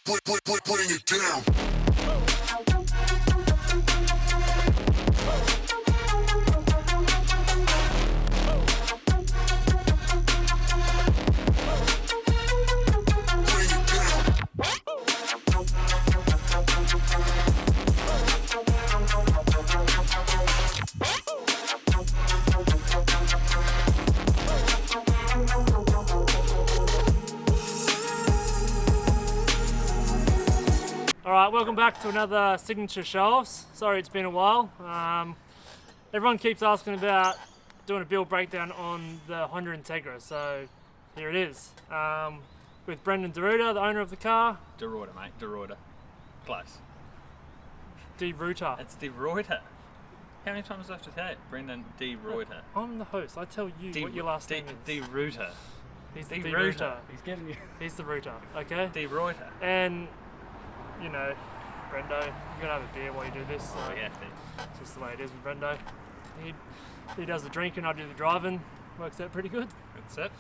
putting it down. Alright, welcome back to another Signature Shows. Sorry it's been a while. Everyone keeps asking about doing a build breakdown on the Honda Integra, so here it is. With Brendan DeRuiter, the owner of the car. DeRuiter, mate, DeRuiter. Close. DeRuiter. It's DeRuiter. How many times do I have to say it? Brendan DeRuiter. I'm the host, I tell you what your last name is. DeRuiter. He's the DeRuiter. He's giving you. He's the Ruiter, okay? DeRuiter. And, you know, Brendo, you're gonna have a beer while you do this. So Oh, yeah, it's just the way it is with Brendo. He does the drinking, I do the driving. Works out pretty good. That's it.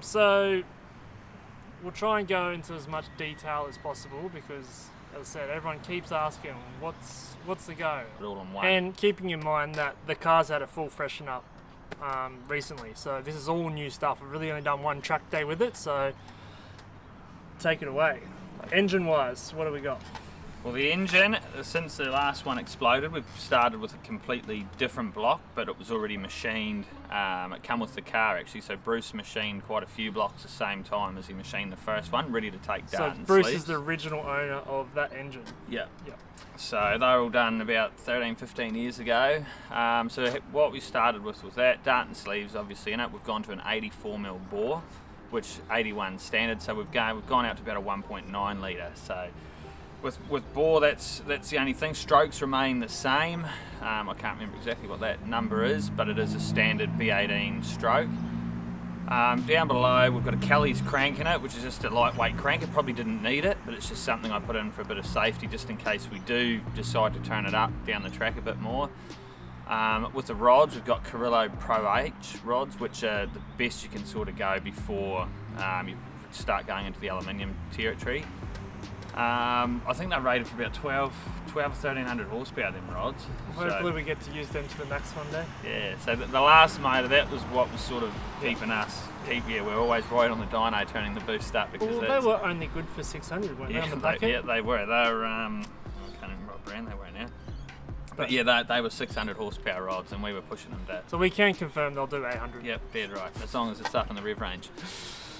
So we'll try and go into as much detail as possible because, as I said, everyone keeps asking what's the go. Put it all in one. And keeping in mind that the car's had a full freshen up recently, so this is all new stuff. We've really only done one track day with it, so take it away. Engine wise, what do we got? Well, the engine, since the last one exploded, we've started with a completely different block, but it was already machined. It came with the car actually, so Bruce machined quite a few blocks at the same time as he machined the first one, ready to take dart and Bruce sleeves. is the original owner of that engine. Yeah. Yeah. So they were all done about 13, 15 years ago. So what we started with was that, dart and sleeves obviously in it. We've gone to an 84mm bore, which 81 standard, so we've gone out to about a 1.9 litre. So with bore, that's the only thing. Strokes remain the same. I can't remember exactly what that number is, but it is a standard B18 stroke. Down below, we've got a Kelly's crank in it, which is just a lightweight crank. It probably didn't need it, but it's just something I put in for a bit of safety, just in case we do decide to turn it up down the track a bit more. With the rods, we've got Carrillo Pro H rods, which are the best you can sort of go before you start going into the aluminium territory. I think they're rated for about 12 or 1300 horsepower, them rods. Hopefully we get to use them to the max one day. Yeah, so the last motor, that was what was sort of keeping us, we're always right on the dyno turning the boost up. Because Well, they were only good for 600, weren't they, on the bucket? Yeah, they were. They were, I can't remember what brand they were now. But yeah, they were 600 horsepower rods and we were pushing them to. So we can confirm they'll do 800. Yep, dead right, as long as it's up in the rev range.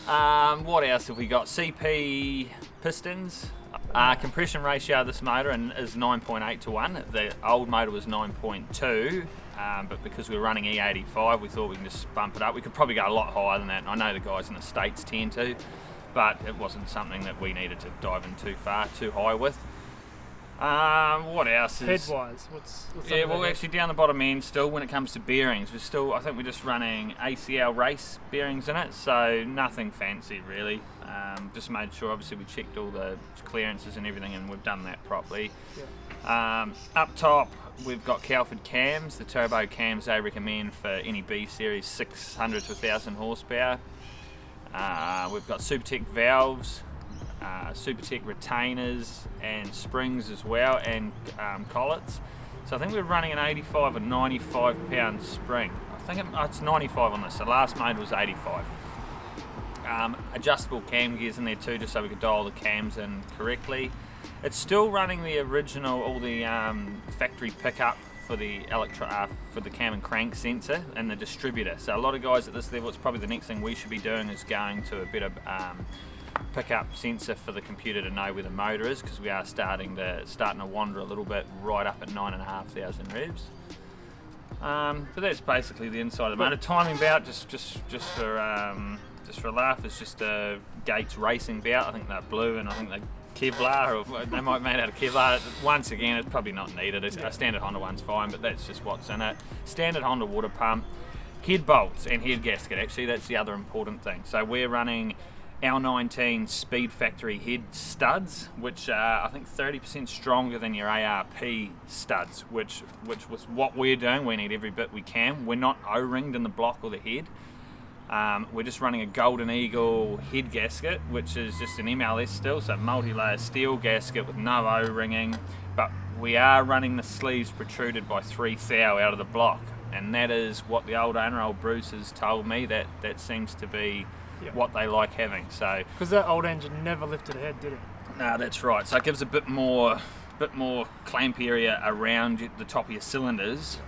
What else have we got? CP pistons. Compression ratio of this motor is 9.8 to 1. The old motor was 9.2, but because we're running E85, we thought we can just bump it up. We could probably go a lot higher than that, and I know the guys in the States tend to, but it wasn't something that we needed to dive in too high with. What else is... Head-wise, what's yeah, well, actually down the bottom end still, when it comes to bearings, I think we're just running ACL race bearings in it, so nothing fancy really. Just made sure, obviously we checked all the clearances and everything, and we've done that properly. Yeah. Up top, we've got Calford cams, the turbo cams they recommend for any B series 600 to 1000 horsepower. We've got Supertech valves, Supertech retainers and springs as well, and collets. So I think we're running an 85 or 95 pound spring. I think it's 95 on this, the last made was 85. Adjustable cam gears in there too, just so we could dial the cams in correctly. It's still running the original, all the factory pickup for the for the cam and crank sensor and the distributor. So a lot of guys at this level, it's probably the next thing we should be doing is going to a better pickup sensor for the computer to know where the motor is, because we are starting to wander a little bit right up at 9,500 revs. But that's basically the inside of the motor. Timing belt, just for a laugh, is just a Gates racing belt. I think they're blue, and I think they're Kevlar, or they might be made out of Kevlar. Once again, it's probably not needed. A standard Honda one's fine, but that's just what's in it. Standard Honda water pump, head bolts and head gasket. Actually, that's the other important thing. So we're running L19 Speed Factory head studs, which are I think 30% stronger than your ARP studs, which with what we're doing, we need every bit we can. We're not O-ringed in the block or the head. We're just running a Golden Eagle head gasket, which is just an MLS still, so multi-layer steel gasket with no O-ringing, but we are running the sleeves protruded by 3 thou out of the block, and that is what the old owner, old Bruce, has told me, that seems to be what they like having. So because that old engine never lifted a head, did it? No, that's right. So it gives a bit more clamp area around the top of your cylinders.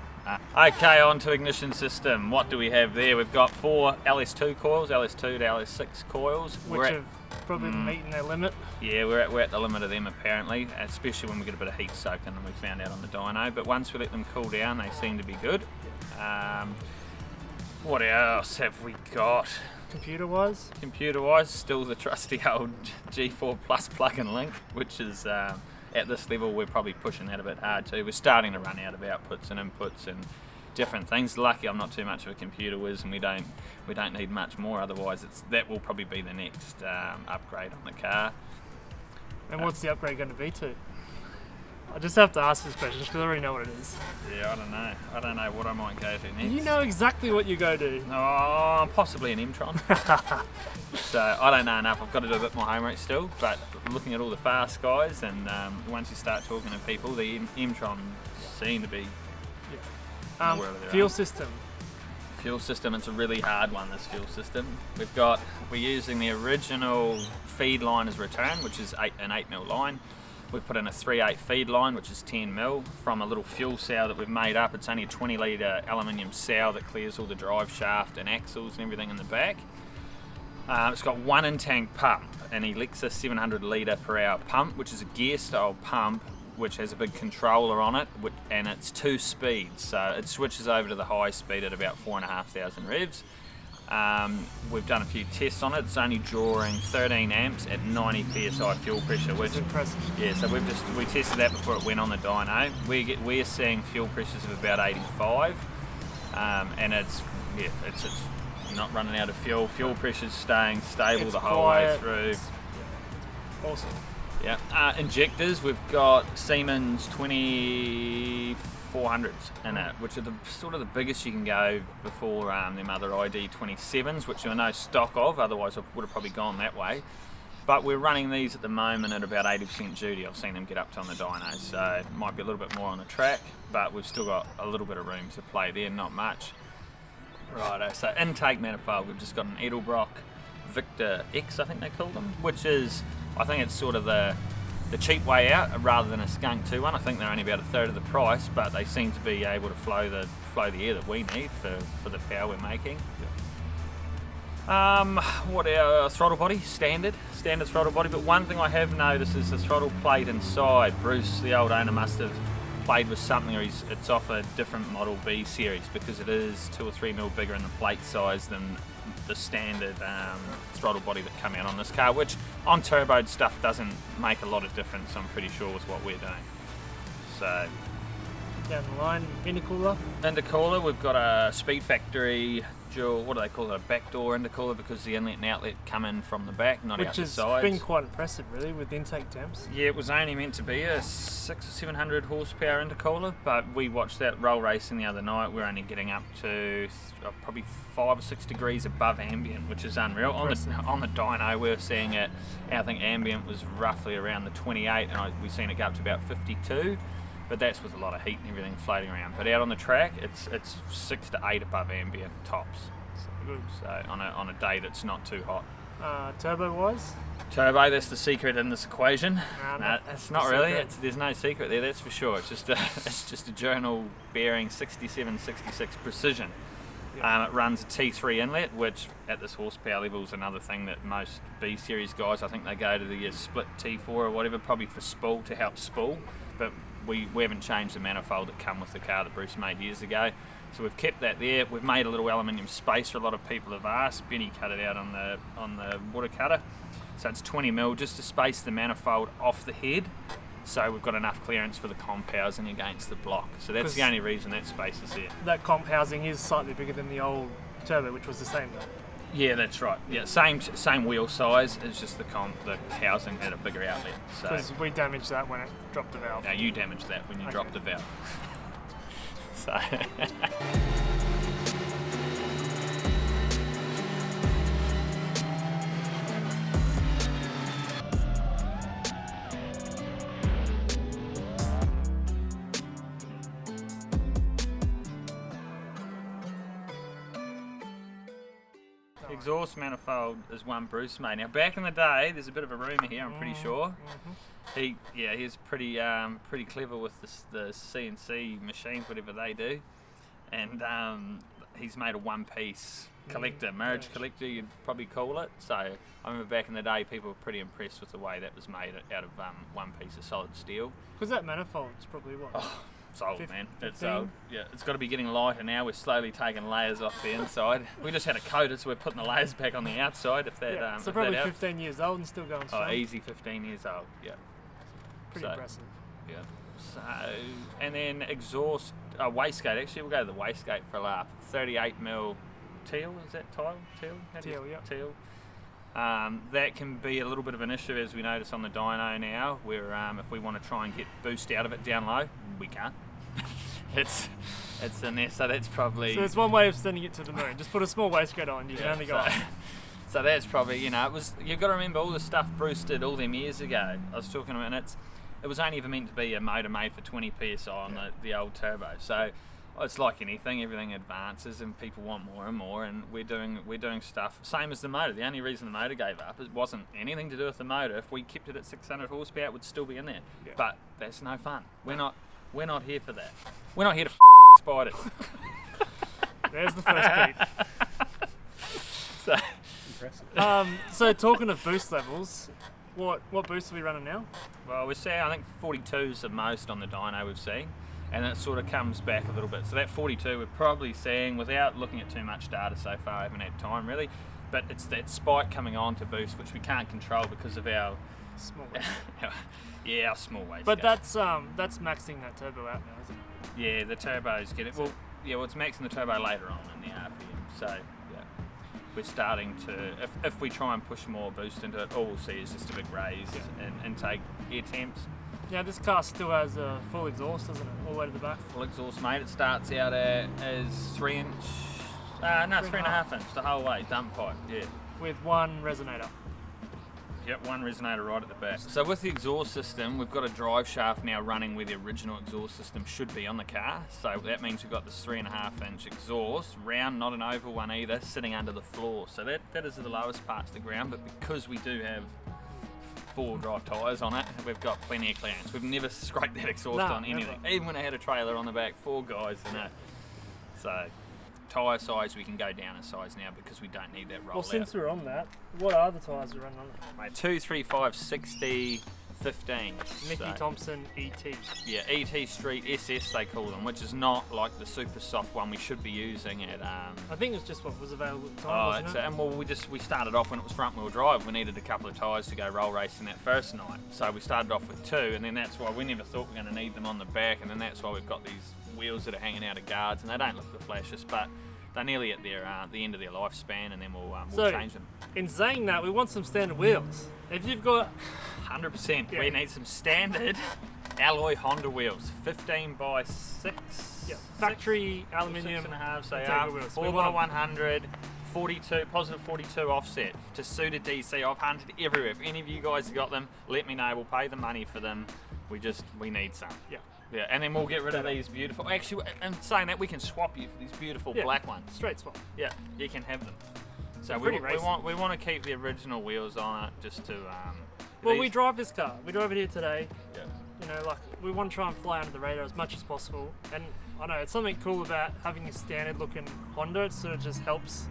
Okay, on to ignition system. What do we have there? We've got 4 LS2 coils, LS2 to LS6 coils. Which have probably been meeting their limit. Yeah, we're at the limit of them apparently, especially when we get a bit of heat soaking, and we found out on the dyno. But once we let them cool down, they seem to be good. What else have we got? Computer-wise? Computer-wise, still the trusty old G4 Plus plug-in link, which is at this level we're probably pushing that a bit hard too. We're starting to run out of outputs and inputs and different things. Lucky I'm not too much of a computer whiz, and we don't need much more. Otherwise, that will probably be the next upgrade on the car. And what's the upgrade going to be to? I just have to ask this question because I already know what it is. Yeah, I don't know. I don't know what I might go to next. You know exactly what you go to. Oh, possibly an M-Tron. So I don't know enough. I've got to do a bit more homework still, but looking at all the fast guys, and once you start talking to people, the M-Tron seem to be fuel system. Fuel system, it's a really hard one, this fuel system. We're using the original feed line as return, which is an 8mm line. We've put in a 3/8 feed line, which is 10mm, from a little fuel sow that we've made up. It's only a 20 litre aluminium sow that clears all the drive shaft and axles and everything in the back. It's got 1 in-tank pump, an Alexa 700 litre per hour pump, which is a gear style pump, which has a big controller on it, and it's 2 speeds, so it switches over to the high speed at about 4,500 revs. We've done a few tests on it. It's only drawing 13 amps at 90 psi fuel pressure, which is impressive. Yeah, so we tested that before it went on the dyno. We're seeing fuel pressures of about 85, and it's not running out of fuel. Fuel pressure's staying stable the whole way through. Awesome. Yeah. Injectors, we've got Siemens 2400s in it, which are the biggest you can go before them other ID 27s, which are no stock of, otherwise I would have probably gone that way. But we're running these at the moment at about 80% duty. I've seen them get up to on the dyno, so it might be a little bit more on the track, but we've still got a little bit of room to play there, not much. Righto, so intake manifold, we've just got an Edelbrock Victor X, I think they call them, which is, I think it's sort of the cheap way out rather than a Skunk 2 one. I think they're only about a third of the price, but they seem to be able to flow the air that we need for the power we're making. What our throttle body? Standard throttle body, but one thing I have noticed is the throttle plate inside. Bruce, the old owner, must have played with something, or it's off a different Model B series, because it is 2 or 3mm bigger in the plate size than the standard throttle body that come out on this car, which on turboed stuff doesn't make a lot of difference, I'm pretty sure, with what we're doing. So down the line, intercooler. Intercooler, we've got a Speed Factory dual, what do they call it, a backdoor intercooler, because the inlet and outlet come in from the back, not out the sides. Which has been quite impressive, really, with intake temps. Yeah, it was only meant to be a 600 or 700 horsepower intercooler, but we watched that roll racing the other night. We're only getting up to probably 5 or 6 degrees above ambient, which is unreal. On the dyno, we were seeing it, I think ambient was roughly around the 28, and we've seen it go up to about 52. But that's with a lot of heat and everything floating around. But out on the track, it's 6 to 8 above ambient tops. So on a day that's not too hot. Turbo wise? Turbo, that's the secret in this equation. No, it's not really. There's no secret there, that's for sure. It's just a journal bearing 6766 precision. It runs a T3 inlet, which at this horsepower level is another thing that most B series guys, I think they go to the split T4 or whatever, probably for spool, to help spool. But we haven't changed the manifold that come with the car that Bruce made years ago, so we've kept that there. We've made a little aluminium spacer. A lot of people have asked. Benny cut it out on the water cutter, so it's 20mm just to space the manifold off the head, so we've got enough clearance for the comp housing against the block. So that's the only reason that space is there. That comp housing is slightly bigger than the old turbo, which was the same though. Yeah, that's right. Yeah, same wheel size. It's just the housing had a bigger outlet. Because we damaged that when it dropped the valve. No, you damaged that when you dropped the valve. So. exhaust manifold is one Bruce made. Now back in the day, there's a bit of a rumour here, I'm pretty sure. He's pretty clever with the CNC machines, whatever they do, and he's made a one-piece collector, marriage collector, you'd probably call it. So I remember back in the day, people were pretty impressed with the way that was made out of one piece of solid steel. Because that manifold's probably what? Oh, it's old, man. 15? It's old. Yeah, it's got to be getting lighter now. We're slowly taking layers off the inside. We just had it coated, so we're putting the layers back on the outside. If that, so if probably that 15 years old and still going strong. Oh, easy 15 years old. Yeah. Pretty impressive. Yeah. So, and then exhaust, wastegate. Actually, we'll go to the wastegate for a laugh. 38mm teal, is that tile? Teal? Teal, yeah. Teal. That can be a little bit of an issue, as we notice on the dyno now, where if we want to try and get boost out of it down low, we can't. it's in there, so that's probably... So there's one way of sending it to the moon. Just put a small wastegate on, you can only go up. So that's probably, you've got to remember all the stuff Bruce did all them years ago. I was talking about, and it was only ever meant to be a motor made for 20 PSI on the old turbo. So it's like anything, everything advances and people want more and more, and we're doing stuff same as the motor. The only reason the motor gave up, it wasn't anything to do with the motor. If we kept it at 600 horsepower, it would still be in there. Yeah. But that's no fun. We're not here for that. We're not here to spiders. There's the first beat. So impressive. So talking of boost levels, what boost are we running now? Well, we're seeing, I think 42's the most on the dyno we've seen, and it sort of comes back a little bit. So that 42 we're probably seeing, without looking at too much data so far, I haven't had time really, but it's that spike coming on to boost, which we can't control because of our small our small waste. But that's maxing that turbo out now, isn't it? Yeah, the turbo's getting, well it's maxing the turbo later on in the RPM, so we're starting to, if we try and push more boost into it, all we'll see is just a big raise in intake air temps. Yeah, this car still has a full exhaust, doesn't it? All the way to the back. Full exhaust, mate. It starts out as 3.5 inch the whole way, dump pipe, yeah. With one resonator. Yep, one resonator right at the back. So with the exhaust system, we've got a drive shaft now running where the original exhaust system should be on the car. So that means we've got this 3.5 inch exhaust, round, not an oval one either, sitting under the floor. So that is the lowest part of the ground, but because we do have four-wheel drive tyres on it, we've got plenty of clearance. We've never scraped that exhaust on anything. Never. Even when I had a trailer on the back, 4 guys in it. So tyre size, we can go down a size now because we don't need that roll out. Well, since we're on that, what are the tyres we're running on it? Mate, 235 60 15. Mickey Thompson ET. Yeah, ET Street SS they call them, which is not like the super soft one we should be using at. I think it's just what was available at the time, wasn't it? And well, we started off when it was front wheel drive. We needed a couple of tyres to go roll racing that first night, so we started off with 2, and then that's why we never thought we were going to need them on the back, and then that's why we've got these wheels that are hanging out of guards, and they don't look the flashiest, but they're nearly at the end of their lifespan, and then we'll change them. In saying that, we want some standard wheels. If you've got 100%, we need some standard alloy Honda wheels, 15 by 6. Yeah, factory aluminium. 6.5, so Integra wheels. 4 by 100, 42, positive 42 offset to suit a DC. I've hunted everywhere. If any of you guys have got them, let me know. We'll pay the money for them. We need some. Yeah, and then we'll get rid of these beautiful. Actually, and saying that, we can swap you for these beautiful black ones. Straight swap. Yeah, you can have them. So we want to keep the original wheels on it, just to. Well, we drive this car. We drove it here today. Yeah. You know, like we want to try and fly under the radar as much as possible. And I know it's something cool about having a standard-looking Honda. It sort of just helps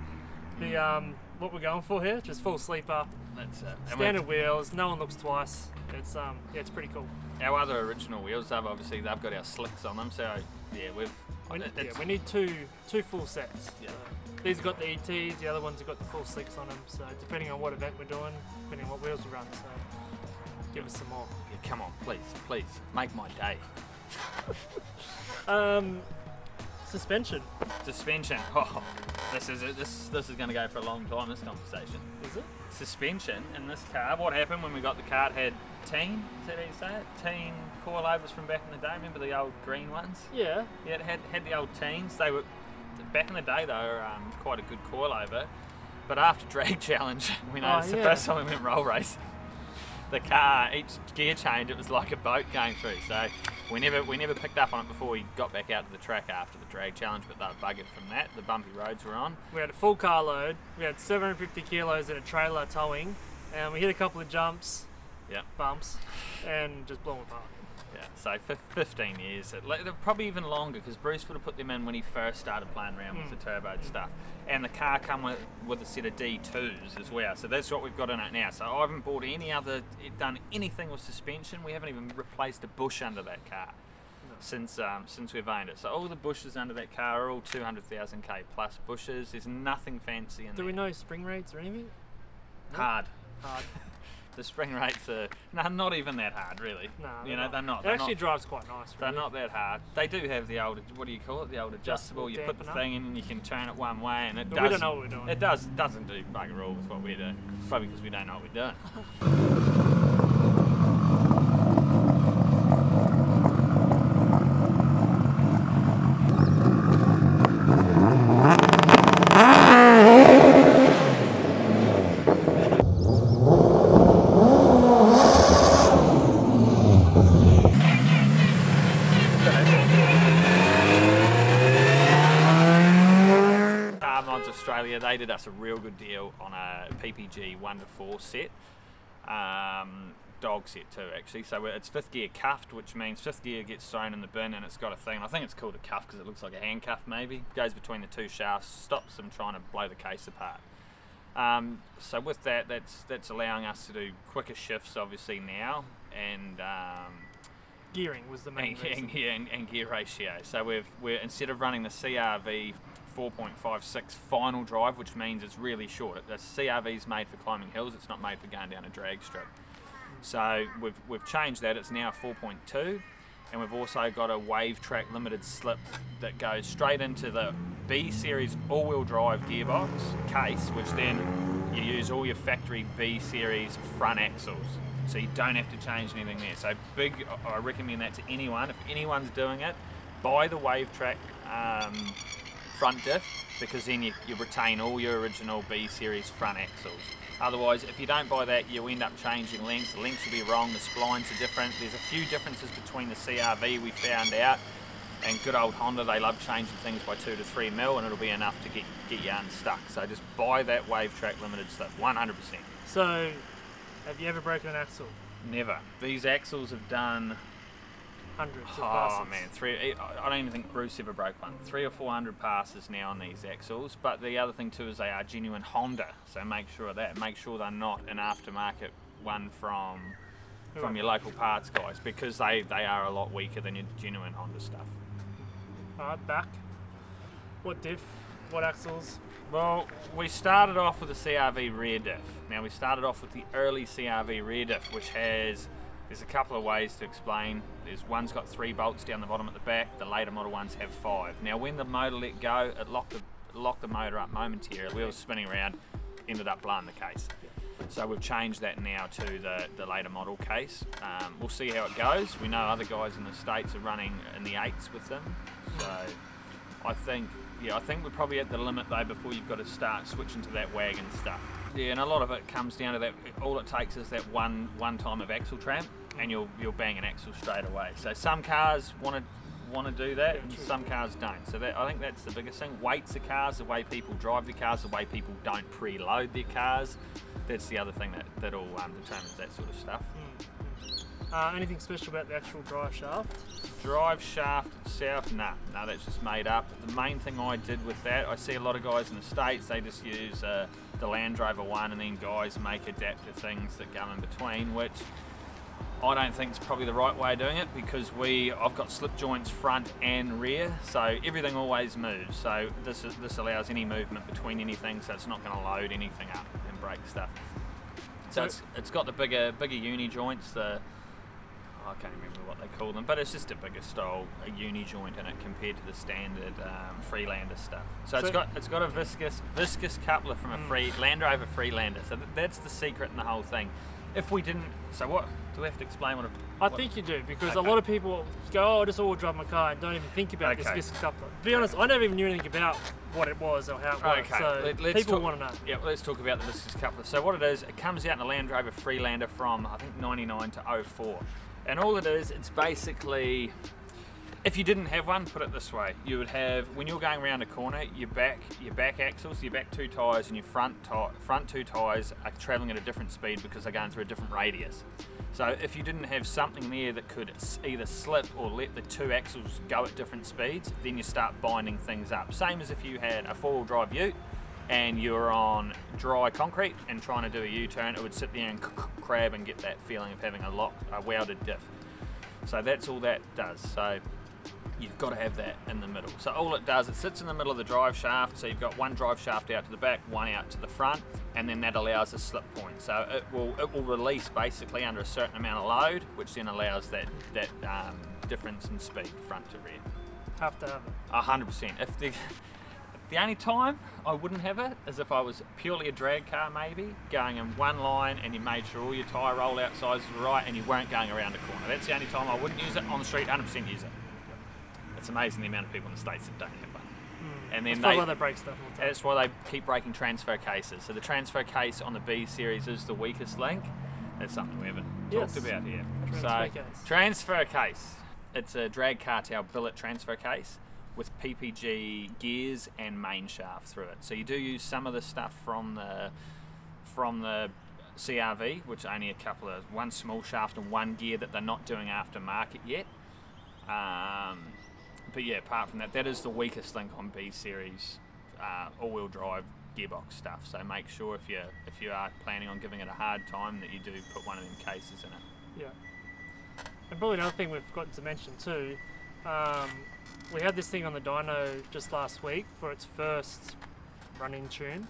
the what we're going for here. Just full sleeper. That's it. Standard wheels. No one looks twice. It's it's pretty cool. Our other original wheels, they've got our slicks on them, so we need two full sets. Yeah. These have got the ETs, the other ones have got the full slicks on them, so depending on what event we're doing, depending on what wheels we run, so give us some more. Yeah, come on, please, make my day. Suspension. Oh, this is going to go for a long time, this conversation. Is it? Suspension in this car, what happened when we got the car, it had teen, is that how you say it? Teen coilovers from back in the day, remember the old green ones? Yeah. Yeah, it had the old teens. They were, back in the day they were quite a good coilover, but after drag challenge, we noticed the first time we went roll racing, the car, each gear change, it was like a boat going through. So we never picked up on it before we got back out to the track after the drag challenge, but they were buggered from that. The bumpy roads were on. We had a full car load. We had 750 kilos in a trailer towing, and we hit a couple of jumps, bumps, and just blew them apart. Yeah, so for 15 years, probably even longer, because Bruce would have put them in when he first started playing around with the turbo stuff. And the car come with a set of D2s as well, so that's what we've got in it now. So I haven't done anything with suspension. We haven't even replaced a bush under that car since we've owned it. So all the bushes under that car are all 200,000 k plus bushes. There's nothing fancy in there. Do we know spring rates or anything? Hard. The spring rates are not even that hard, really. No, they're not. It actually drives quite nice. They're not that hard. They do have the old, what do you call it? The old adjustable. You put the thing in and you can turn it one way, and we don't know what we're doing. It doesn't do bugger all with what we're doing. Probably because we don't know what we're doing. Australia, they did us a real good deal on a PPG 1 to 4 set, dog set too actually. So it's 5th gear cuffed, which means 5th gear gets thrown in the bin and it's got a thing, I think it's called a cuff because it looks like a handcuff maybe, goes between the two shafts, stops them trying to blow the case apart. So with that's allowing us to do quicker shifts obviously now, and gearing was the main reason. And gear ratio. So we're instead of running the CRV 4.56 final drive, which means it's really short. The CRV is made for climbing hills. It's not made for going down a drag strip. So we've changed that. It's now 4.2, and we've also got a wave track limited slip that goes straight into the B series all-wheel drive gearbox case, which then you use all your factory B series front axles. So you don't have to change anything there. So I recommend that to anyone. If anyone's doing it, buy the wave track front diff, because then you retain all your original B series front axles. Otherwise, if you don't buy that, you end up changing lengths. The lengths will be wrong, the splines are different. There's a few differences between the CRV we found out, and good old Honda, they love changing things by 2 to 3 mil, and it'll be enough to get you unstuck. So just buy that wave track limited stuff, 100%. So, have you ever broken an axle? Never. These axles have done hundreds of passes. Oh man, I don't even think Bruce ever broke one. 300 or 400 passes now on these axles. But the other thing too is they are genuine Honda, so make sure of that. Make sure they're not an aftermarket one from your local parts guys, because they are a lot weaker than your genuine Honda stuff. Alright, back. What diff? What axles? Well, we started off with the CRV Rear Diff. Now we started off with the early CRV Rear Diff, which there's a couple of ways to explain. One's got 3 bolts down the bottom at the back, the later model ones have 5. Now when the motor let go, it locked the motor up momentarily. Wheels spinning around, ended up blowing the case. So we've changed that now to the later model case. We'll see how it goes. We know other guys in the States are running in the 8s with them. So I think we're probably at the limit though before you've got to start switching to that wagon stuff. Yeah, and a lot of it comes down to that. All it takes is that one time of axle tramp, and you'll bang an axle straight away. So some cars want to do that, and some cars don't. So I think that's the biggest thing. Weights of cars, the way people drive their cars, the way people don't preload their cars. That's the other thing that all determines that sort of stuff. Anything special about the actual drive shaft? Drive shaft itself, no, that's just made up. The main thing I did with that, I see a lot of guys in the States, they just use the Land Rover one, and then guys make adaptive things that go in between, which I don't think is probably the right way of doing it, because I've got slip joints front and rear, so everything always moves. So this allows any movement between anything, so it's not going to load anything up and break stuff. So it's got the bigger uni joints, I can't remember what they call them, but it's just a bigger style, a uni joint in it compared to the standard Freelander stuff. So it's got a viscous coupler from a Land Rover Freelander. So that's the secret in the whole thing. if we didn't, so what do we have to explain what? I think you do, because a Okay. lot of people go, oh, I just all drive my car and don't even think about this Okay. viscous coupler. To be honest, I never even knew anything about what it was or how it worked. Okay, So let's people talk- want to know. Yeah, well, let's talk about the Viscous Coupler. So what it is, it comes out in a Land Rover Freelander from I think 99 to 04, and all it is, it's basically, if you didn't have one, put it this way, you would have, when you're going around a corner, your back axles, your back two tyres and your front two tyres are travelling at a different speed because they're going through a different radius. So if you didn't have something there that could either slip or let the two axles go at different speeds, then you start binding things up. Same as if you had a four-wheel drive ute and you're on dry concrete and trying to do a U-turn, it would sit there and crab and get that feeling of having a welded diff. So that's all that does. So you've got to have that in the middle. So all it does, it sits in the middle of the drive shaft, so you've got one drive shaft out to the back, one out to the front, and then that allows a slip point. So it will release basically under a certain amount of load, which then allows that difference in speed, front to rear. Have to have it. 100%. If the only time I wouldn't have it is if I was purely a drag car, maybe going in one line and you made sure all your tyre rollout sizes were right and you weren't going around a corner. That's the only time I wouldn't use it. On the street, 100% use it. It's amazing the amount of people in the States that don't have one. And then That's probably why they break stuff all the time. that's why they keep breaking transfer cases. So the transfer case on the B series is the weakest link. That's something we haven't Yes. talked about here. Transfer case. Transfer case. It's a drag car tail billet transfer case with PPG gears and main shaft through it. So you do use some of the stuff from the CRV, which only one small shaft and one gear that they're not doing aftermarket yet. But yeah, apart from that, that is the weakest link on B series all-wheel drive gearbox stuff. So make sure if you are planning on giving it a hard time that you do put one of them cases in it. Yeah. And probably another thing we've forgotten to mention too, we had this thing on the dyno just last week for its first run-in tune,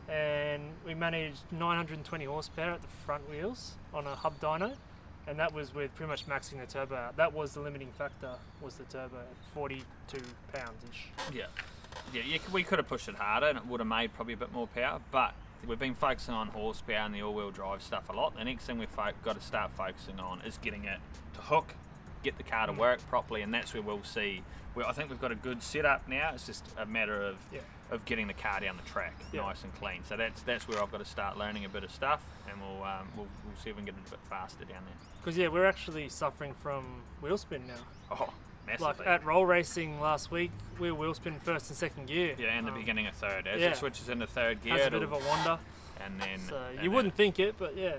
and we managed 920 horsepower at the front wheels on a hub dyno, and that was with pretty much maxing the turbo out. That was the limiting factor, was the turbo at 42 pounds-ish. Yeah, we could have pushed it harder and it would have made probably a bit more power, but we've been focusing on horsepower and the all-wheel drive stuff a lot. The next thing we've got to start focusing on is getting it to hook, get the car to work properly, and that's where we'll see. I think we've got a good setup now. It's just a matter of getting the car down the track nice and clean. So that's where I've got to start learning a bit of stuff, and we'll see if we can get it a bit faster down there. Because we're actually suffering from wheel spin now. Oh, massively. Like at roll racing last week, we were wheel spin first and second gear. Yeah, and the beginning of third. As yeah. it switches into third gear, Has a bit of a wander. and then So and you then- wouldn't think it, but yeah.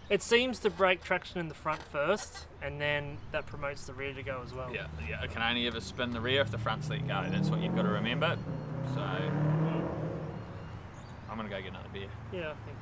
It seems to break traction in the front first, and then that promotes the rear to go as well. Yeah, it can only ever spin the rear if the front's let go. That's what you've got to remember. So I'm gonna go get another beer. Yeah, I think.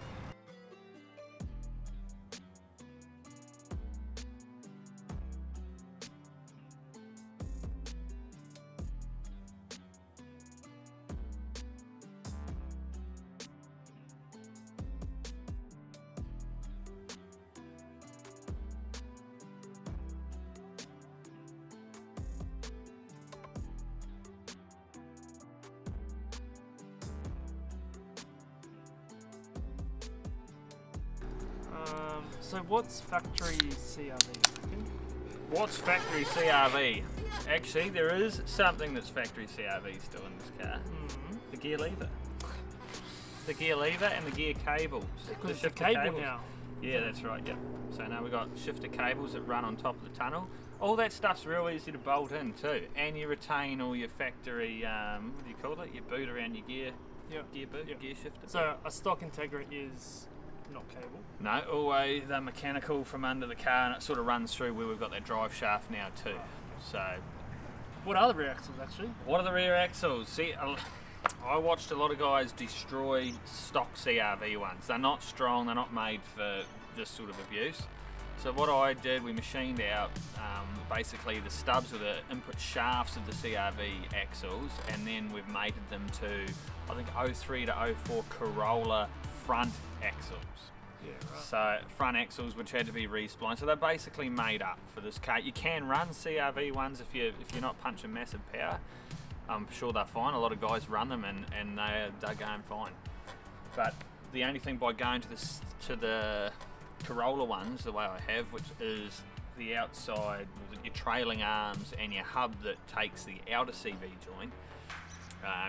So what's factory CRV? What's factory CRV? Actually, there is something that's factory CRV still in this car. The gear lever. The gear lever and the gear cables. Because it's a shifter cable cables. now. Yeah, that's right, yep. So now we've got shifter cables that run on top of the tunnel. All that stuff's real easy to bolt in too. And you retain all your factory, what do you call it? Your boot around your gear, gear boot, gear shifter. So a stock Integra is not cable. No, always the mechanical from under the car, and it sort of runs through where we've got that drive shaft now too. So, What are the rear axles actually? what are the rear axles? See, I watched a lot of guys destroy stock CRV ones. They're not strong, they're not made for this sort of abuse. So what I did, we machined out basically the stubs or the input shafts of the CRV axles, and then we've mated them to, I think, 03 to 04 Corolla front axles. Yeah, right. So front axles which had to be resplined. So they're basically made up for this car. You can run CRV ones if you're not punching massive power. I'm sure they're fine. A lot of guys run them and they're going fine. But the only thing by going to the Corolla ones, the way I have, which is the outside, your trailing arms and your hub that takes the outer CV joint,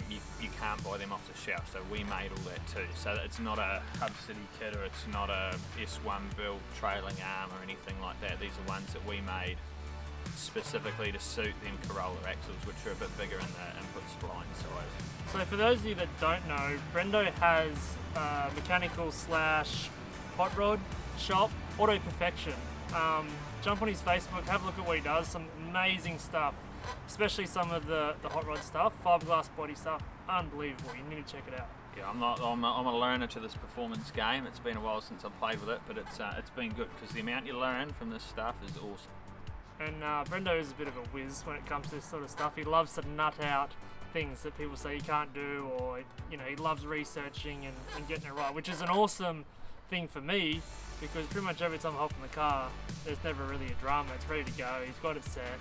you can't buy them off the shelf, so we made all that too. So it's not a Hub City kit, or it's not a S1 built trailing arm or anything like that. These are ones that we made specifically to suit them Corolla axles, which are a bit bigger in the input spline size. So for those of you that don't know, Brendo has a mechanical slash hot rod shop, Auto Perfection. Jump on his Facebook, have a look at what he does, some amazing stuff, especially some of the hot rod stuff, fiberglass body stuff, unbelievable, you need to check it out. Yeah, I'm a learner to this performance game. It's been a while since I've played with it, but it's been good because the amount you learn from this stuff is awesome. And Brendo is a bit of a whiz when it comes to this sort of stuff. He loves to nut out things that people say you can't do, or he loves researching and getting it right, which is an awesome thing for me, because pretty much every time I hop in the car, there's never really a drama. It's ready to go. He's got it set.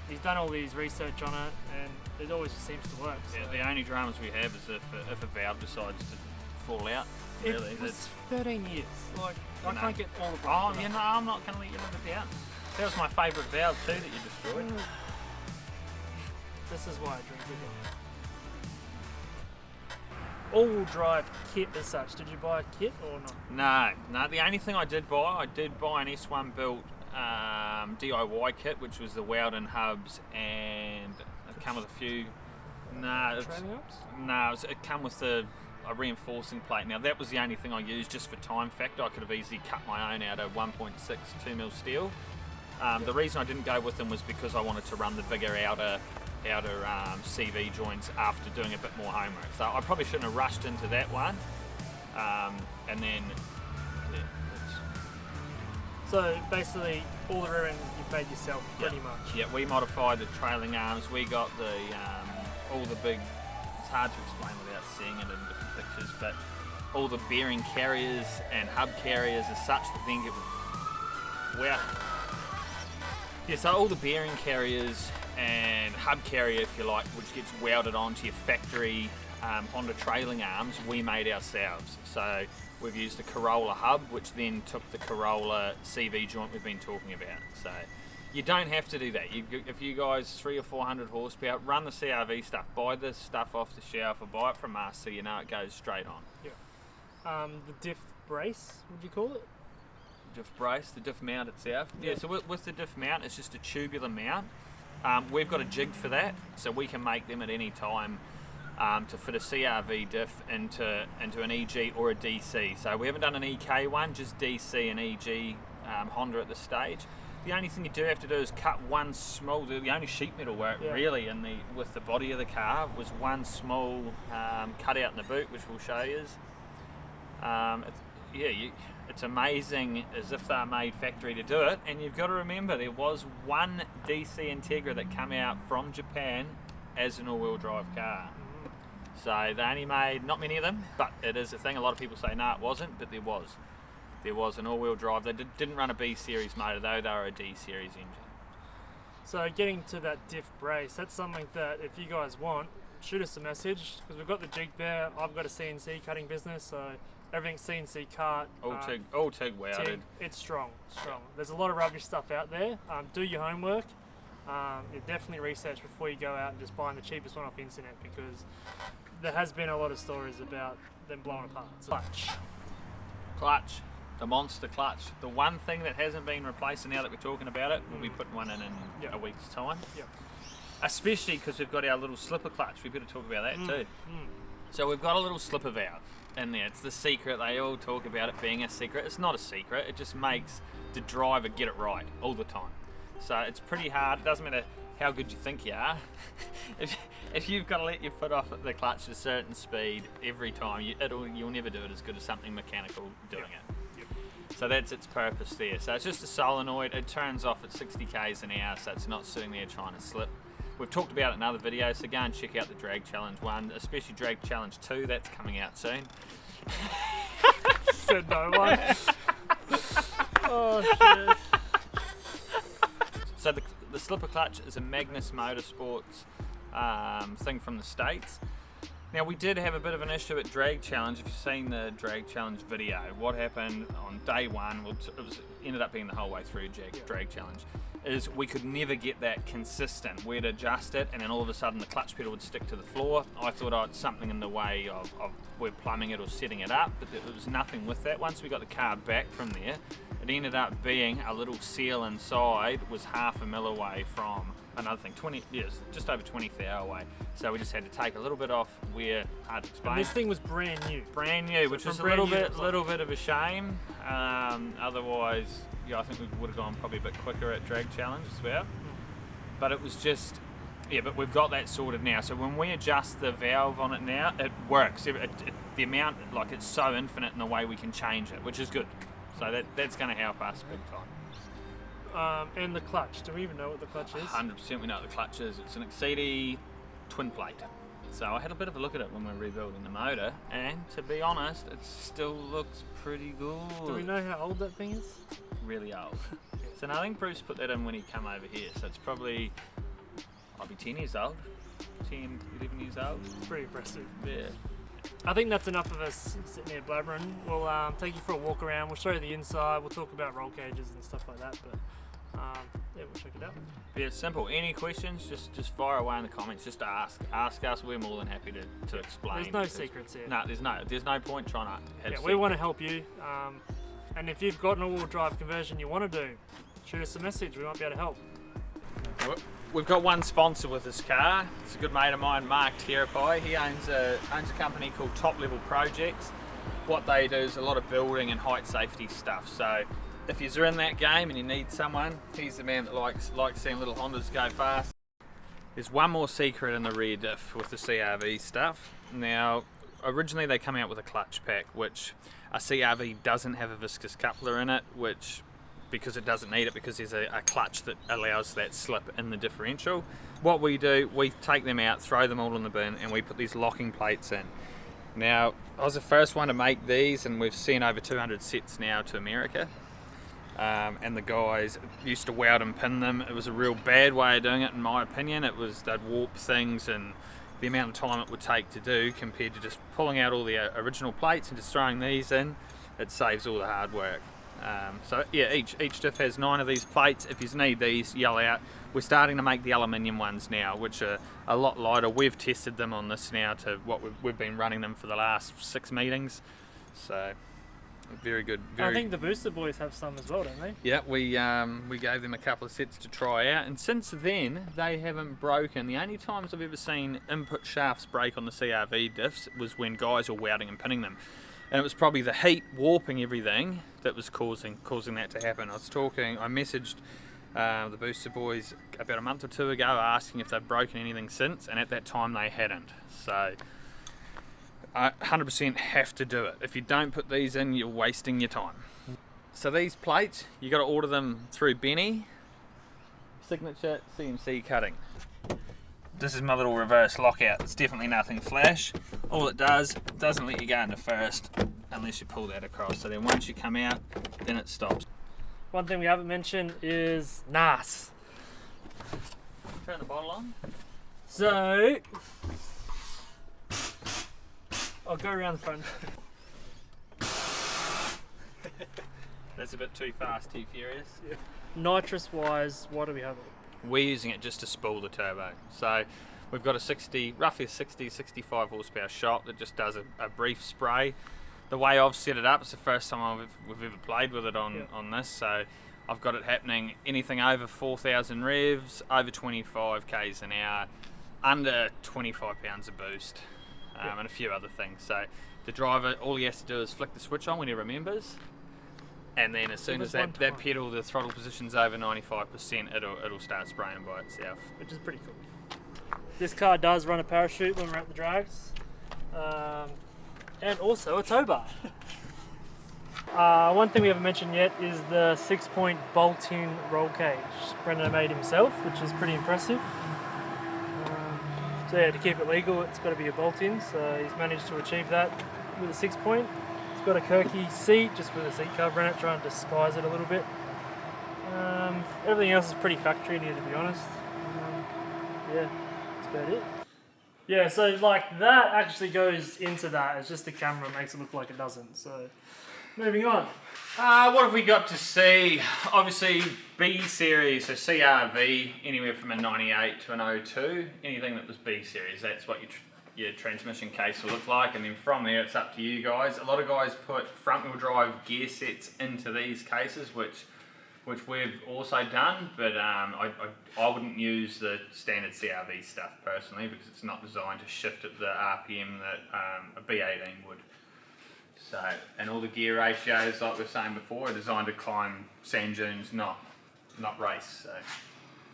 He's done all his research on it, and it always just seems to work. So. Yeah, the only dramas we have is if a valve decides to fall out. Really, it's 13 years. Like I can't get all the. Oh, I'm not going to let you live it down. That was my favourite valve too that you destroyed. This is why I drink with him. All-wheel drive kit as such. Did you buy a kit or not? No. The only thing I did buy an S1 built DIY kit, which was the Weldon hubs, and it came with a few. It came with a reinforcing plate. Now that was the only thing I used just for time factor. I could have easily cut my own out of 1.6 2mm steel. The reason I didn't go with them was because I wanted to run the bigger outer CV joints after doing a bit more homework. So I probably shouldn't have rushed into that one. And then, So basically, all the rear ends you made yourself, pretty much. Yeah, we modified the trailing arms. We got the all the big. It's hard to explain without seeing it in different pictures, but all the bearing carriers and hub carriers as such that then get so all the bearing carriers and hub carrier, if you like, which gets welded onto your factory Honda trailing arms, we made ourselves. So we've used a Corolla hub, which then took the Corolla CV joint we've been talking about. So you don't have to do that. If you guys 300 or 400 horsepower, run the CRV stuff, buy this stuff off the shelf or buy it from us so you know it goes straight on. Yeah. The Diff Brace, would you call it? Diff Brace, the Diff Mount itself. Yeah, so with the Diff Mount, it's just a tubular mount. We've got a jig for that, so we can make them at any time to fit a CRV diff into an EG or a DC. So we haven't done an EK one, just DC and EG Honda at this stage. The only thing you do have to do is cut one small. The only sheet metal work really with the body of the car was one small cut out in the boot, which we'll show you. It's amazing as if they're made factory to do it, and you've got to remember there was one DC Integra that came out from Japan as an all-wheel drive car. So they only made not many of them, but it is a thing. A lot of people say no, it wasn't, but there was an all-wheel drive. They didn't run a B series motor though; they were a D series engine. So getting to that Diff Brace, that's something that if you guys want, shoot us a message, because we've got the jig there. I've got a CNC cutting business, so everything's CNC cut. All TIG welded. It's strong. There's a lot of rubbish stuff out there. Do your homework. Definitely research before you go out and just buying the cheapest one off internet, because there has been a lot of stories about them blowing apart. So. Clutch. The monster clutch. The one thing that hasn't been replaced, and now that we're talking about it, we'll be putting one in a week's time. Yep. Especially because we've got our little slipper clutch. We've got to talk about that too. So we've got a little slipper valve in there. It's the secret. They all talk about it being a secret. It's not a secret. It just makes the driver get it right all the time. So it's pretty hard. It doesn't matter how good you think you are. if you've got to let your foot off at the clutch at a certain speed every time, you'll never do it as good as something mechanical doing it. So that's its purpose there. So it's just a solenoid. It turns off at 60 k's an hour, so it's not sitting there trying to slip. We've talked about it in other videos, so go and check out the Drag Challenge 1, especially Drag Challenge 2, that's coming out soon. Said no one. Oh shit. So the slipper clutch is a Magnus Motorsports thing from the States. Now we did have a bit of an issue at Drag Challenge. If you've seen the Drag Challenge video, what happened on day one, ended up being the whole way through Drag Challenge, is we could never get that consistent. We'd adjust it and then all of a sudden the clutch pedal would stick to the floor. I thought I had something in the way of we're plumbing it or setting it up, but there was nothing with that. Once we got the car back from there, it ended up being a little seal inside was half a mil away from another thing, just over 20th hour away. So we just had to take a little bit off where, hard to explain. And this thing was brand new. Brand new, so which was a little bit of a shame. Otherwise, yeah, I think we would have gone probably a bit quicker at Drag Challenge as well. But it was just, yeah, but we've got that sorted now. So when we adjust the valve on it now, it works. The amount, like, it's so infinite in the way we can change it, which is good. So that's going to help us big time. And the clutch, do we even know what the clutch is? 100% we know what the clutch is. It's an Exceedy twin plate. So I had a bit of a look at it when we were rebuilding the motor, and to be honest, it still looks pretty good. Do we know how old that thing is? Really old. So I think Bruce put that in when he came over here, so it's probably, I'll be 10 years old, 10, 11 years old. It's pretty impressive. Yeah. I think that's enough of us sitting here blabbering. We'll take you for a walk around, we'll show you the inside, we'll talk about roll cages and stuff like that, but yeah, we'll check it out. Yeah, it's simple. Any questions, just fire away in the comments, just ask us, we're more than happy to explain. There's no secrets here. No, there's no point trying to have secrets. We want to help you, and if you've got an all-wheel drive conversion you want to do, shoot us a message, we might be able to help. We've got one sponsor with this car. It's a good mate of mine, Mark Terapai. He owns a company called Top Level Projects. What they do is a lot of building and height safety stuff. So if you're in that game and you need someone, he's the man that likes seeing little Hondas go fast. There's one more secret in the rear diff with the CRV stuff. Now, originally they come out with a clutch pack, which a CRV doesn't have a viscous coupler in it, which, because it doesn't need it, because there's a clutch that allows that slip in the differential. What we do, we take them out, throw them all in the bin, and we put these locking plates in. Now, I was the first one to make these, and we've sent over 200 sets now to America. And the guys used to weld and pin them. It was a real bad way of doing it, in my opinion. They'd warp things, and the amount of time it would take to do compared to just pulling out all the original plates and just throwing these in, it saves all the hard work. So yeah, each diff has 9 of these plates. If you need these, yell out. We're starting to make the aluminium ones now, which are a lot lighter. We've tested them on this now to what we've been running them for the last 6 meetings. So very good. I think the Booster Boys have some as well, don't they? Yeah, we gave them a couple of sets to try out, and since then they haven't broken. The only times I've ever seen input shafts break on the CRV diffs was when guys were welding and pinning them. And it was probably the heat warping everything that was causing that to happen. I messaged the Booster Boys about a month or 2 ago asking if they'd broken anything since, and at that time they hadn't. So I 100% have to do it. If you don't put these in, you're wasting your time. So these plates, you got to order them through Benny, signature CNC cutting. This is my little reverse lockout. It's definitely nothing flash. All it does, doesn't let you go into first unless you pull that across. So then once you come out, then it stops. One thing we haven't mentioned is NAS. Turn the bottle on. So, I'll go around the front. That's a bit too fast, too furious. Yeah. Nitrous wise, why do we have it? We're using it just to spool the turbo. So we've got roughly a 65 horsepower shot that just does a brief spray. The way I've set it up, it's the first time we've ever played with it on this. So I've got it happening anything over 4,000 revs, over 25 k's an hour, under 25 pounds of boost, and a few other things. So the driver, all he has to do is flick the switch on when he remembers. And then as soon as that pedal, the throttle position's over 95%, it'll start spraying by itself. Which is pretty cool. This car does run a parachute when we're at the drags. And also a tow bar. One thing we haven't mentioned yet is the 6-point bolt-in roll cage. Brendan made himself, which is pretty impressive. So yeah, to keep it legal, it's got to be a bolt-in, so he's managed to achieve that with a 6-point. It's got a Kirky seat, just with a seat cover in it, trying to disguise it a little bit. Everything else is pretty factory, to be honest. Yeah, that's about it. Yeah, so like that actually goes into that. It's just the camera makes it look like it doesn't. So moving on. What have we got to see? Obviously B series, so CRV, anywhere from a 98 to an 02. Anything that was B series, that's what your transmission case will look like, and then from there it's up to you guys. A lot of guys put front wheel drive gear sets into these cases, which we've also done, but I wouldn't use the standard CRV stuff personally, because it's not designed to shift at the RPM that a B18 would. So, and all the gear ratios, like we were saying before, are designed to climb sand dunes, not race.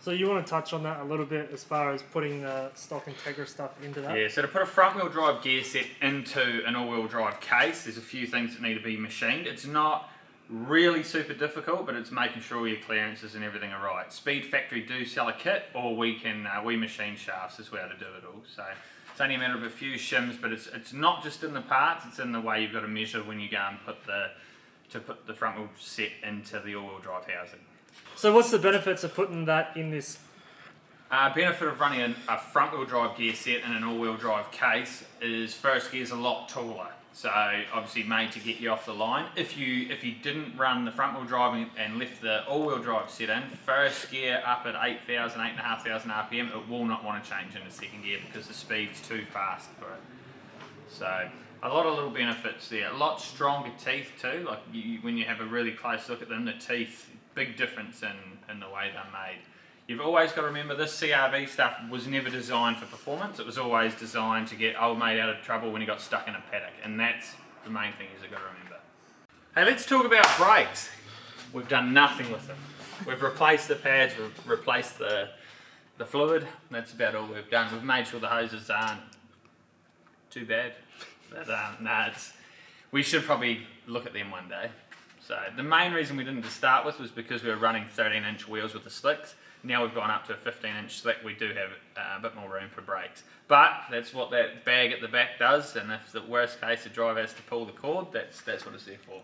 So you want to touch on that a little bit as far as putting the stock Integra stuff into that? Yeah, so to put a front wheel drive gear set into an all wheel drive case, there's a few things that need to be machined. It's not really super difficult, but it's making sure all your clearances and everything are right. Speed Factory do sell a kit, or we machine shafts as well to do it all. So it's only a matter of a few shims, but it's not just in the parts, it's in the way you've got to measure when you go and put the front wheel set into the all wheel drive housing. So what's the benefits of putting that in this? Benefit of running a front wheel drive gear set in an all wheel drive case is first gear is a lot taller. So obviously made to get you off the line. If you didn't run the front wheel drive and left the all wheel drive set in, first gear up at 8,000, 8,500 RPM, it will not want to change into second gear because the speed's too fast for it. So a lot of little benefits there. A lot stronger teeth too. Like when you have a really close look at them, the teeth, big difference in the way they're made. You've always got to remember this CRV stuff was never designed for performance. It was always designed to get old mate out of trouble when he got stuck in a paddock. And that's the main thing you've got to remember. Hey, let's talk about brakes. We've done nothing with them. We've replaced the pads, we've replaced the fluid. That's about all we've done. We've made sure the hoses aren't too bad. But we should probably look at them one day. So the main reason we didn't to start with was because we were running 13-inch wheels with the slicks. Now we've gone up to a 15-inch slick, we do have a bit more room for brakes. But that's what that bag at the back does, and if the worst case the driver has to pull the cord, that's what it's there for.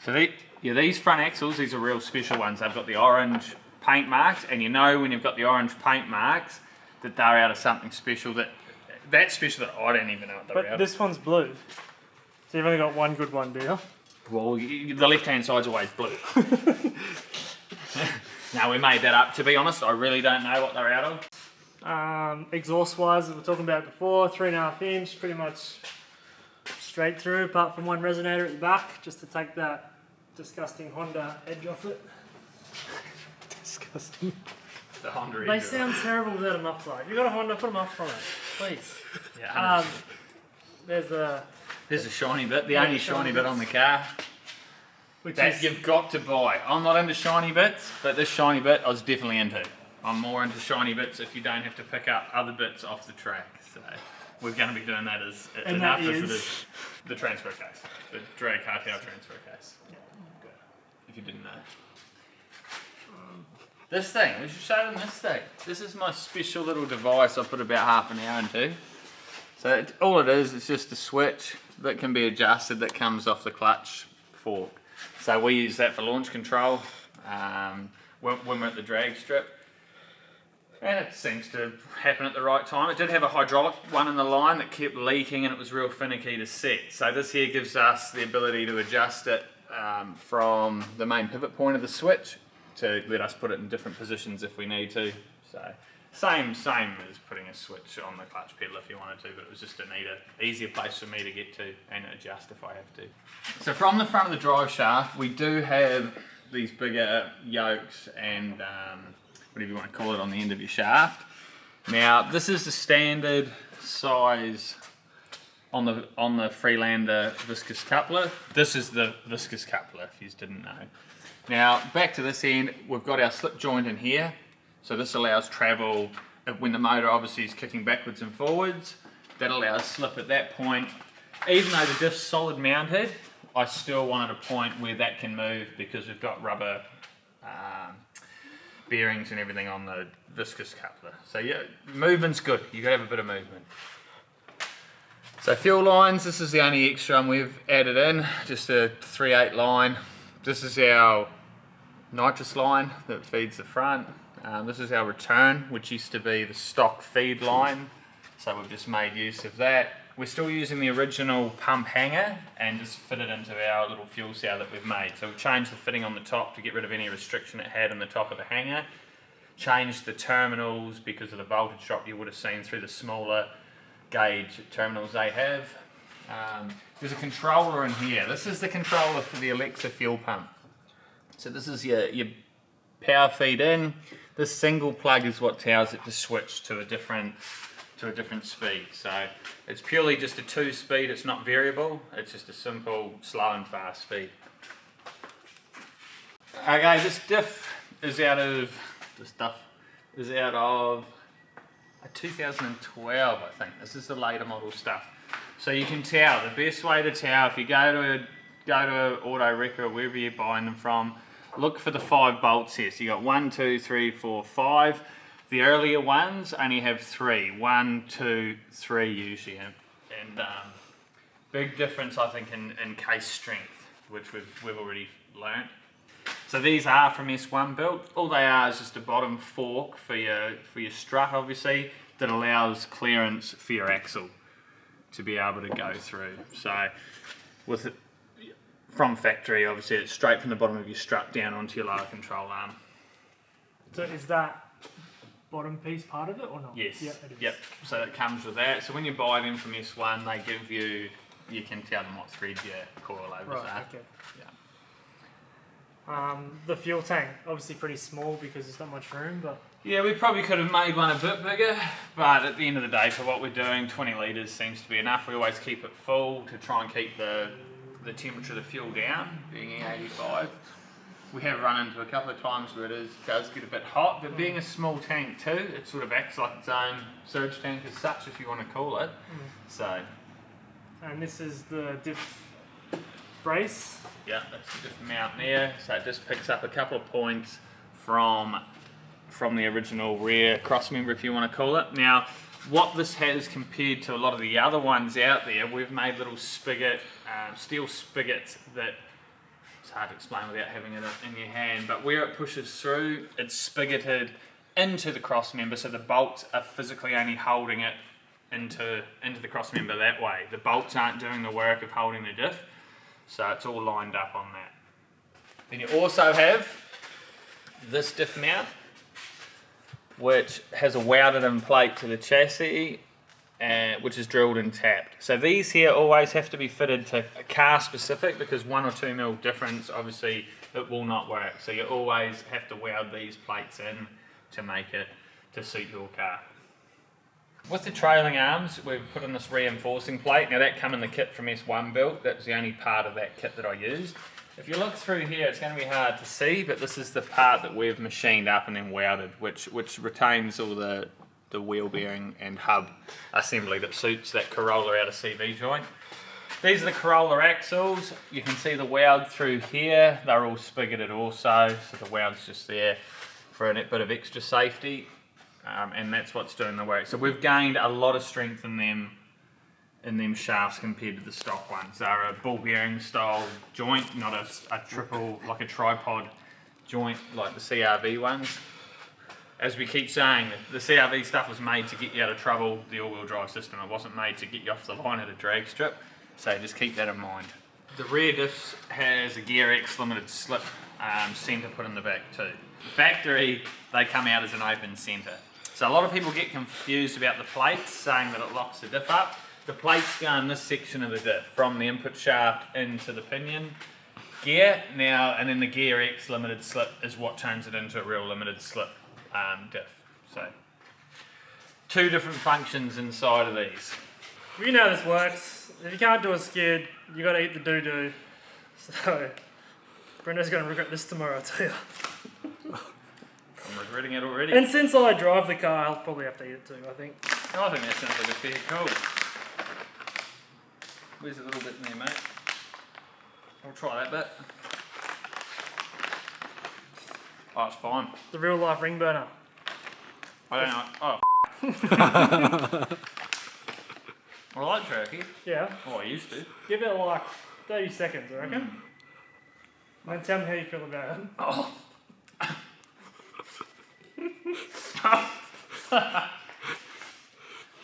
So these front axles, these are real special ones. They've got the orange paint marks, and you know when you've got the orange paint marks that they're out of something special, that's special that I don't even know what they're out of. But this one's blue. So you've only got one good one, do you? Well, the left-hand side's always blue. No, we made that up. To be honest, I really don't know what they're out of. Exhaust-wise, as we were talking about before, 3.5 inch, pretty much straight through, apart from one resonator at the back, just to take that disgusting Honda edge off it. Disgusting. The Honda They edge. sound terrible without a muffler. If you've got a Honda, put a muffler on it, please. Yeah, There's a shiny bit, the only shiny bit on the car. That you've got to buy. I'm not into shiny bits, but this shiny bit I was definitely into. I'm more into shiny bits if you don't have to pick up other bits off the track. So we're going to be doing that as enough as the transfer case, the drag cartel transfer case. If you didn't know. This thing, we should show them this thing. This is my special little device I put about half an hour into. So all it is, it's just a switch that can be adjusted that comes off the clutch fork. So we use that for launch control when we're at the drag strip. And it seems to happen at the right time. It did have a hydraulic one in the line that kept leaking and it was real finicky to set. So this here gives us the ability to adjust it from the main pivot point of the switch to let us put it in different positions if we need to. So same as putting a switch on the clutch pedal if you wanted to, but it was just a neater, easier place for me to get to and adjust if I have to. So from the front of the drive shaft, we do have these bigger yokes and whatever you want to call it on the end of your shaft. Now this is the standard size on the Freelander Viscous Coupler. This is the Viscous Coupler if you didn't know. Now back to this end, we've got our slip joint in here. So this allows travel when the motor obviously is kicking backwards and forwards. That allows slip at that point. Even though the diff's solid mounted, I still want at a point where that can move because we've got rubber bearings and everything on the Viscous Coupler. So yeah, movement's good. You've got to have a bit of movement. So fuel lines, this is the only extra we've added in, just a 3/8 line. This is our nitrous line that feeds the front. This is our return, which used to be the stock feed line So we've just made use of that. We're still using the original pump hanger and just fit it into our little fuel cell that we've made. So we've changed the fitting on the top to get rid of any restriction it had on the top of the hanger. Changed the terminals because of the voltage drop you would have seen through the smaller gauge terminals they have. There's a controller in here. This is the controller for the Alexa fuel pump. So this is your power feed in. This single plug is what tells it to switch to a different speed. So it's purely just a 2-speed, it's not variable, it's just a simple slow and fast speed. Okay, this diff is out of a 2012, I think. This is the later model stuff. So you can tell, the best way to tell, if you go to Auto Wrecker or wherever you're buying them from, look for the 5 bolts here. So you got 1, 2, 3, 4, 5. The earlier ones only have 3. 1, 2, 3 usually. And big difference, I think, in case strength, which we've already learnt. So these are from S1 built. All they are is just a bottom fork for your strut, obviously, that allows clearance for your axle to be able to go through. So with it from factory, obviously, it's straight from the bottom of your strut down onto your lower control arm. So is that bottom piece part of it or not? Yes. Yep, it is. Yep. So it comes with that. So when you buy them from S1, they give you can tell them what thread your coilovers are. Okay. Yeah. The fuel tank, obviously pretty small because there's not much room, but Yeah, we probably could have made one a bit bigger, but at the end of the day, for what we're doing, 20 litres seems to be enough. We always keep it full to try and keep the temperature of the fuel down, being 85. We have run into a couple of times where does get a bit hot, but being a small tank too, it sort of acts like its own surge tank as such, if you want to call it. So, and this is the Diff Brace. yeah, that's the Diff Mount there. So it just picks up a couple of points from the original rear cross member, if you want to call it. Now, what this has compared to a lot of the other ones out there, we've made little steel spigots that, it's hard to explain without having it in your hand, but where it pushes through, it's spigoted into the cross member, so the bolts are physically only holding it into the cross member that way. The bolts aren't doing the work of holding the diff, so it's all lined up on that. Then you also have this diff mount, which has a welded in plate to the chassis, which is drilled and tapped. So these here always have to be fitted to a car specific, because 1 or 2 mil difference, obviously it will not work. So you always have to weld these plates in to make it to suit your car. With the trailing arms, we've put in this reinforcing plate. Now that came in the kit from S1 built. That's the only part of that kit that I used. If you look through here, it's going to be hard to see, but this is the part that we've machined up and then welded, which retains all the wheel bearing and hub assembly that suits that Corolla out of CV joint. These are the Corolla axles. You can see the weld through here. They're all spigoted also, so the weld's just there for a bit of extra safety, and that's what's doing the work. So we've gained a lot of strength in them shafts compared to the stock ones. They're a ball bearing style joint, not a triple, like a tripod joint like the CRV ones. As we keep saying, the CRV stuff was made to get you out of trouble, the all-wheel drive system. It wasn't made to get you off the line at a drag strip, so just keep that in mind. The rear diff has a Gear X limited slip centre put in the back too. The factory, they come out as an open centre. So a lot of people get confused about the plates, saying that it locks the diff up. The plates go in this section of the diff, from the input shaft into the pinion gear. Now, and then the Gear X limited slip is what turns it into a real limited slip diff. So, 2 different functions inside of these. We know how this works. If you can't do a skid, you got to eat the doo-doo. So, Brenda's going to regret this tomorrow, I'll tell you. I'm regretting it already. And since I drive the car, I'll probably have to eat it too, I think. Oh, I think that sounds like a fair call. Where's a little bit in there, mate? I'll try that bit. Oh, it's fine. The real life ring burner. I don't know. Oh, I like jerky. Yeah. Oh, I used to. Give it like 30 seconds, I reckon. And then tell me how you feel about it. Oh.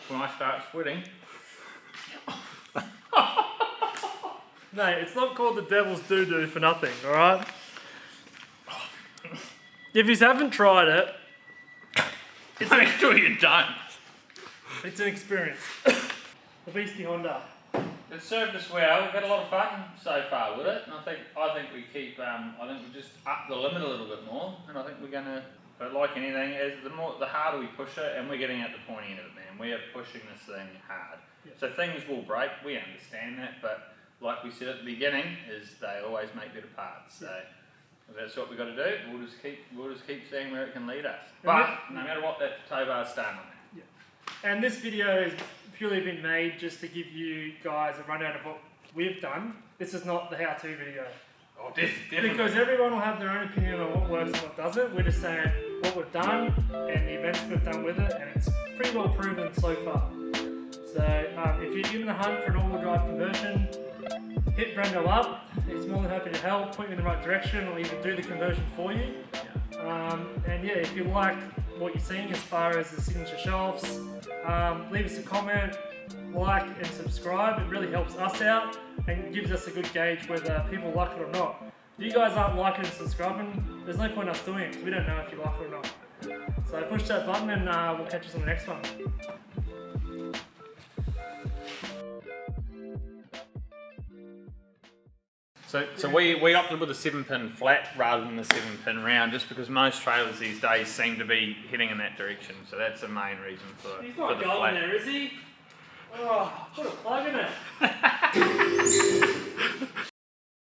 When I start sweating. Mate, it's not called the devil's doo-doo for nothing, alright? If you haven't tried it, Make sure you don't. it's an experience. The Beastie Honda. It served us well. We've had a lot of fun so far with it, and I think we keep. I think we just up the limit a little bit more, and I think we're gonna. But like anything, the harder we push it, and we're getting at the pointy end of it, man. We are pushing this thing hard. Yep. So things will break. We understand that, but like we said at the beginning, is they always make better parts. So that's what we got to do. We'll just keep seeing where it can lead us. But no matter what, that tow bar's starting on there. Yeah. And this video has purely been made just to give you guys a rundown of what we've done. This is not the how-to video. Oh, definitely. Because everyone will have their own opinion on what works and what doesn't. We're just saying what we've done and the events we've done with it, and it's pretty well proven so far. So if you're in the hunt for an all-wheel drive conversion, hit Brendo up. He's more than happy to help, point you in the right direction, or even do the conversion for you. And yeah, if you like what you're seeing as far as the signature shelves, leave us a comment, like and subscribe. It really helps us out and gives us a good gauge whether people like it or not. If you guys aren't liking and subscribing, there's no point us doing it because we don't know if you like it or not. So push that button and we'll catch us on the next one. So we opted with a 7-pin flat rather than the 7-pin round, just because most trailers these days seem to be heading in that direction. So that's the main reason for He's the not going flat. there, is he? Oh, put a plug in it.